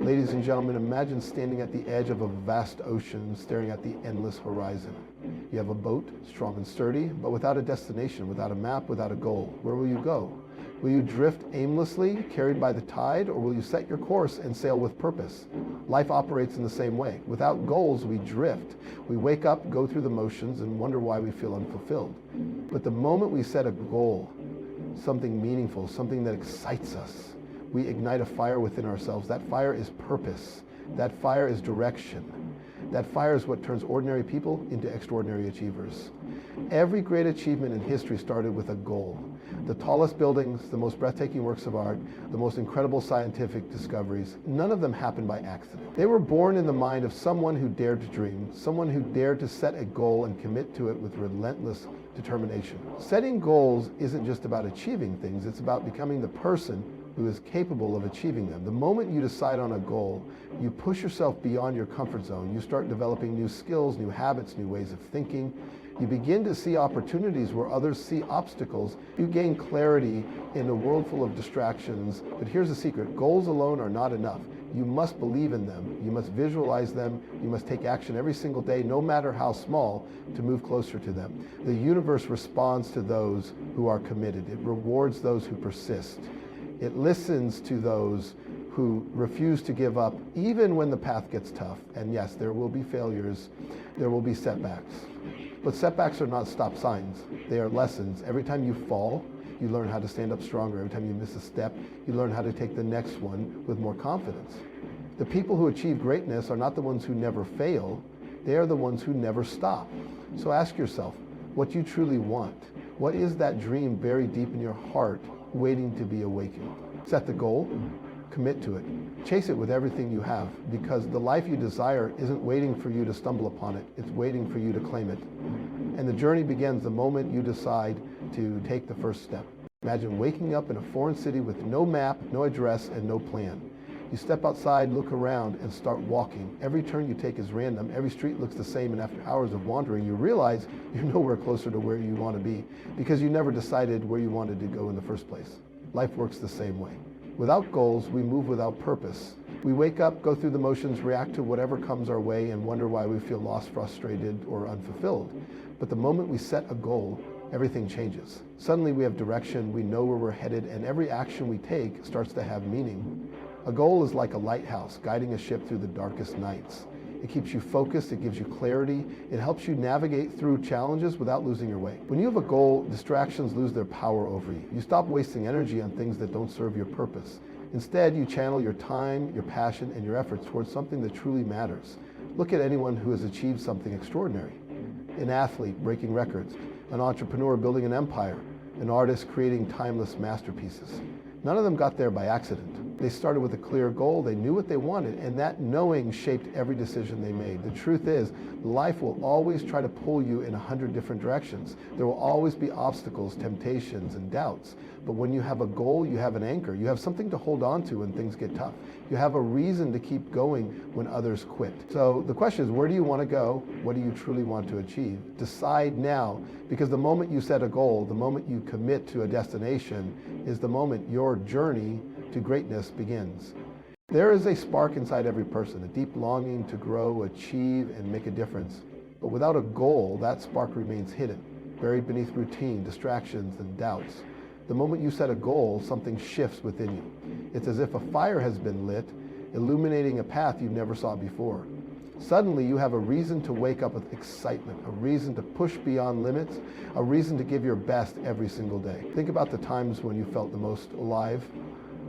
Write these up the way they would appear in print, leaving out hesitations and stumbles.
Ladies and gentlemen, imagine standing at the edge of a vast ocean, staring at the endless horizon. You have a boat, strong and sturdy, but without a destination, without a map, without a goal. Where will you go? Will you drift aimlessly, carried by the tide, or will you set your course and sail with purpose? Life operates in the same way. Without goals, we drift. We wake up, go through the motions, and wonder why we feel unfulfilled. But the moment we set a goal, something meaningful, something that excites us, we ignite a fire within ourselves. That fire is purpose. That fire is direction. That fire is what turns ordinary people into extraordinary achievers. Every great achievement in history started with a goal. The tallest buildings, the most breathtaking works of art, the most incredible scientific discoveries, none of them happened by accident. They were born in the mind of someone who dared to dream, someone who dared to set a goal and commit to it with relentless determination. Setting goals isn't just about achieving things, it's about becoming the person who is capable of achieving them. The moment you decide on a goal, you push yourself beyond your comfort zone. You start developing new skills, new habits, new ways of thinking. You begin to see opportunities where others see obstacles. You gain clarity in a world full of distractions. But here's the secret: goals alone are not enough. You must believe in them. You must visualize them. You must take action every single day, no matter how small, to move closer to them. The universe responds to those who are committed. It rewards those who persist. It listens to those who refuse to give up, even when the path gets tough. And yes, there will be failures, there will be setbacks. But setbacks are not stop signs, they are lessons. Every time you fall, you learn how to stand up stronger. Every time you miss a step, you learn how to take the next one with more confidence. The people who achieve greatness are not the ones who never fail, they are the ones who never stop. So ask yourself what you truly want. What is that dream buried deep in your heart, waiting to be awakened? Set the goal, commit to it. Chase it with everything you have, because the life you desire isn't waiting for you to stumble upon it, it's waiting for you to claim it. And the journey begins the moment you decide to take the first step. Imagine waking up in a foreign city with no map, no address, and no plan. You step outside, look around, and start walking. Every turn you take is random. Every street looks the same, and after hours of wandering, you realize you're nowhere closer to where you want to be, because you never decided where you wanted to go in the first place. Life works the same way. Without goals, we move without purpose. We wake up, go through the motions, react to whatever comes our way, and wonder why we feel lost, frustrated, or unfulfilled. But the moment we set a goal, everything changes. Suddenly we have direction, we know where we're headed, and every action we take starts to have meaning. A goal is like a lighthouse guiding a ship through the darkest nights. It keeps you focused, it gives you clarity, it helps you navigate through challenges without losing your way. When you have a goal, distractions lose their power over you. You stop wasting energy on things that don't serve your purpose. Instead, you channel your time, your passion, and your efforts towards something that truly matters. Look at anyone who has achieved something extraordinary. An athlete breaking records, an entrepreneur building an empire, an artist creating timeless masterpieces. None of them got there by accident. They started with a clear goal, they knew what they wanted, and that knowing shaped every decision they made. The truth is, life will always try to pull you in 100 different directions. There will always be obstacles, temptations, and doubts. But when you have a goal, you have an anchor. You have something to hold on to when things get tough. You have a reason to keep going when others quit. So the question is, where do you want to go? What do you truly want to achieve? Decide now, because the moment you set a goal, the moment you commit to a destination, is the moment your journey to greatness begins. There is a spark inside every person, a deep longing to grow, achieve, and make a difference. But without a goal, that spark remains hidden, buried beneath routine, distractions, and doubts. The moment you set a goal, something shifts within you. It's as if a fire has been lit, illuminating a path you never saw before. Suddenly, you have a reason to wake up with excitement, a reason to push beyond limits, a reason to give your best every single day. Think about the times when you felt the most alive.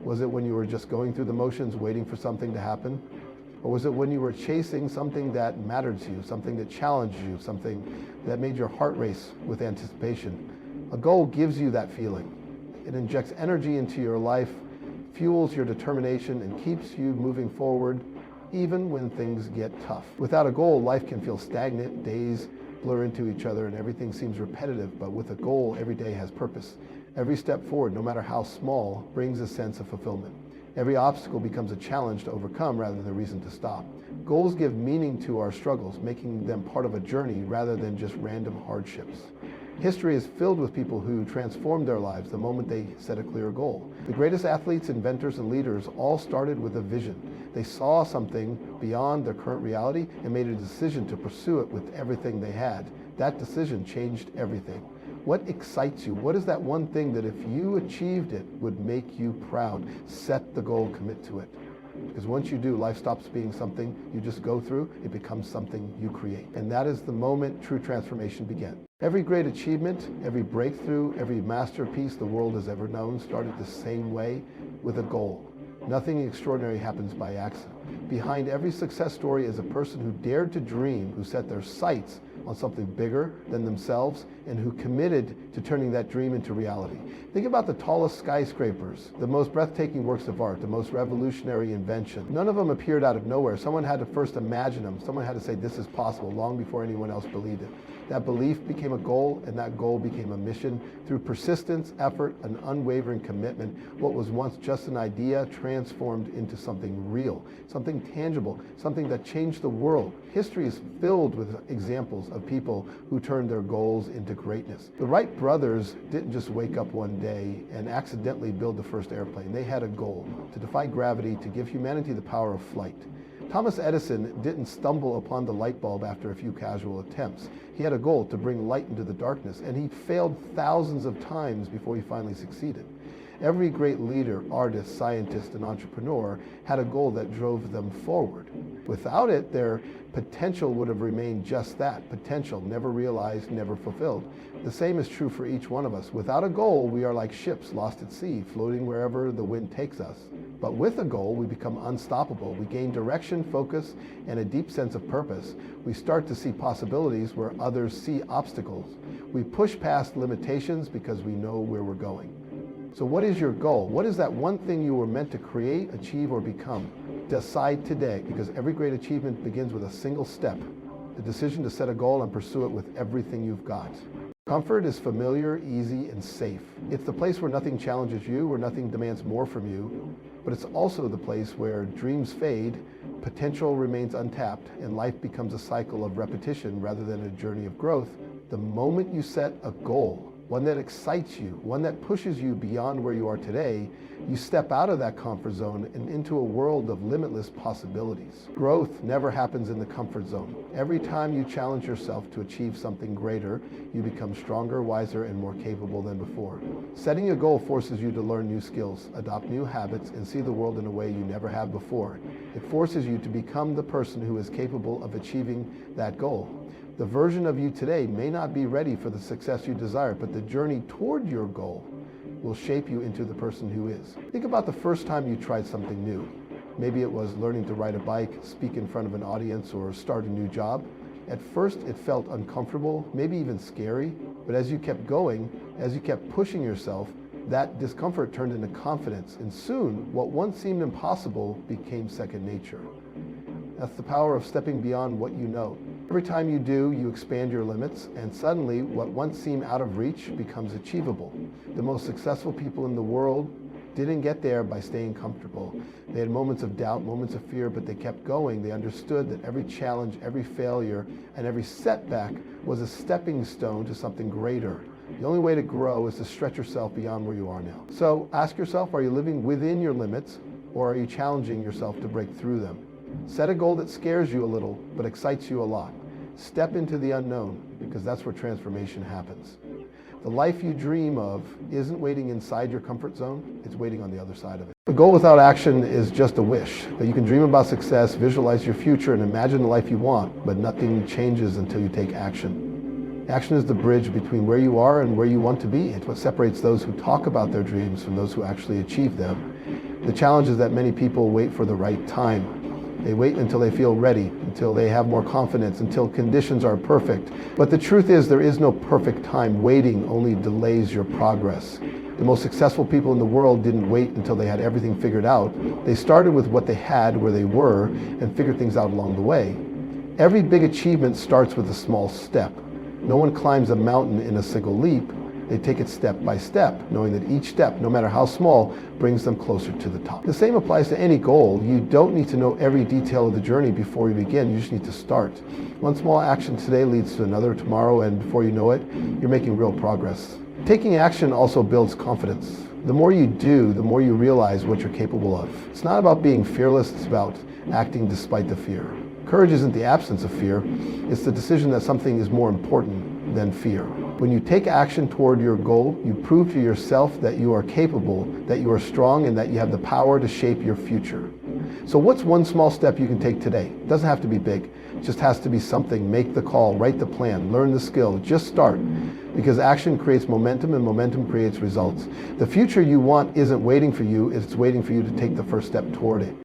Was it when you were just going through the motions, waiting for something to happen? Or was it when you were chasing something that mattered to you, something that challenged you, something that made your heart race with anticipation? A goal gives you that feeling. It injects energy into your life, fuels your determination, and keeps you moving forward even when things get tough. Without a goal, life can feel stagnant, days blur into each other, and everything seems repetitive. But with a goal, every day has purpose. Every step forward, no matter how small, brings a sense of fulfillment. Every obstacle becomes a challenge to overcome rather than a reason to stop. Goals give meaning to our struggles, making them part of a journey rather than just random hardships. History is filled with people who transformed their lives the moment they set a clear goal. The greatest athletes, inventors, and leaders all started with a vision. They saw something beyond their current reality and made a decision to pursue it with everything they had. That decision changed everything. What excites you? What is that one thing that if you achieved it would make you proud? Set the goal, commit to it. Because once you do, life stops being something you just go through, it becomes something you create. And that is the moment true transformation begins. Every great achievement, every breakthrough, every masterpiece the world has ever known started the same way, with a goal. Nothing extraordinary happens by accident. Behind every success story is a person who dared to dream, who set their sights on something bigger than themselves, and who committed to turning that dream into reality. Think about the tallest skyscrapers, the most breathtaking works of art, the most revolutionary invention. None of them appeared out of nowhere. Someone had to first imagine them. Someone had to say this is possible long before anyone else believed it. That belief became a goal, and that goal became a mission. Through persistence, effort, and unwavering commitment, what was once just an idea transformed into something real, something tangible, something that changed the world. History is filled with examples of people who turned their goals into greatness. The Wright brothers didn't just wake up one day and accidentally build the first airplane. They had a goal: to defy gravity, to give humanity the power of flight. Thomas Edison didn't stumble upon the light bulb after a few casual attempts. He had a goal: to bring light into the darkness, and he failed thousands of times before he finally succeeded. Every great leader, artist, scientist, and entrepreneur had a goal that drove them forward. Without it, their potential would have remained just that: potential, never realized, never fulfilled. The same is true for each one of us. Without a goal, we are like ships lost at sea, floating wherever the wind takes us. But with a goal, we become unstoppable. We gain direction, focus, and a deep sense of purpose. We start to see possibilities where others see obstacles. We push past limitations because we know where we're going. So what is your goal? What is that one thing you were meant to create, achieve, or become? Decide today, because every great achievement begins with a single step: the decision to set a goal and pursue it with everything you've got. Comfort is familiar, easy, and safe. It's the place where nothing challenges you, where nothing demands more from you, but it's also the place where dreams fade, potential remains untapped, and life becomes a cycle of repetition rather than a journey of growth. The moment you set a goal, one that excites you, one that pushes you beyond where you are today, you step out of that comfort zone and into a world of limitless possibilities. Growth never happens in the comfort zone. Every time you challenge yourself to achieve something greater, you become stronger, wiser, and more capable than before. Setting a goal forces you to learn new skills, adopt new habits, and see the world in a way you never have before. It forces you to become the person who is capable of achieving that goal. The version of you today may not be ready for the success you desire, but the journey toward your goal will shape you into the person who is. Think about the first time you tried something new. Maybe it was learning to ride a bike, speak in front of an audience, or start a new job. At first, it felt uncomfortable, maybe even scary, but as you kept going, as you kept pushing yourself, that discomfort turned into confidence, and soon, what once seemed impossible became second nature. That's the power of stepping beyond what you know. Every time you do, you expand your limits, and suddenly what once seemed out of reach becomes achievable. The most successful people in the world didn't get there by staying comfortable. They had moments of doubt, moments of fear, but they kept going. They understood that every challenge, every failure, and every setback was a stepping stone to something greater. The only way to grow is to stretch yourself beyond where you are now. So ask yourself, are you living within your limits, or are you challenging yourself to break through them? Set a goal that scares you a little, but excites you a lot. Step into the unknown, because that's where transformation happens. The life you dream of isn't waiting inside your comfort zone, it's waiting on the other side of it. A goal without action is just a wish. That you can dream about success, visualize your future, and imagine the life you want, but nothing changes until you take action. Action is the bridge between where you are and where you want to be. It's what separates those who talk about their dreams from those who actually achieve them. The challenge is that many people wait for the right time. They wait until they feel ready, until they have more confidence, until conditions are perfect. But the truth is, there is no perfect time. Waiting only delays your progress. The most successful people in the world didn't wait until they had everything figured out. They started with what they had, where they were, and figured things out along the way. Every big achievement starts with a small step. No one climbs a mountain in a single leap. They take it step by step, knowing that each step, no matter how small, brings them closer to the top. The same applies to any goal. You don't need to know every detail of the journey before you begin. You just need to start. One small action today leads to another tomorrow, and before you know it, you're making real progress. Taking action also builds confidence. The more you do, the more you realize what you're capable of. It's not about being fearless, it's about acting despite the fear. Courage isn't the absence of fear, it's the decision that something is more important than fear. When you take action toward your goal, you prove to yourself that you are capable, that you are strong, and that you have the power to shape your future. So what's one small step you can take today? It doesn't have to be big, it just has to be something. Make the call, write the plan, learn the skill, just start. Because action creates momentum and momentum creates results. The future you want isn't waiting for you, it's waiting for you to take the first step toward it.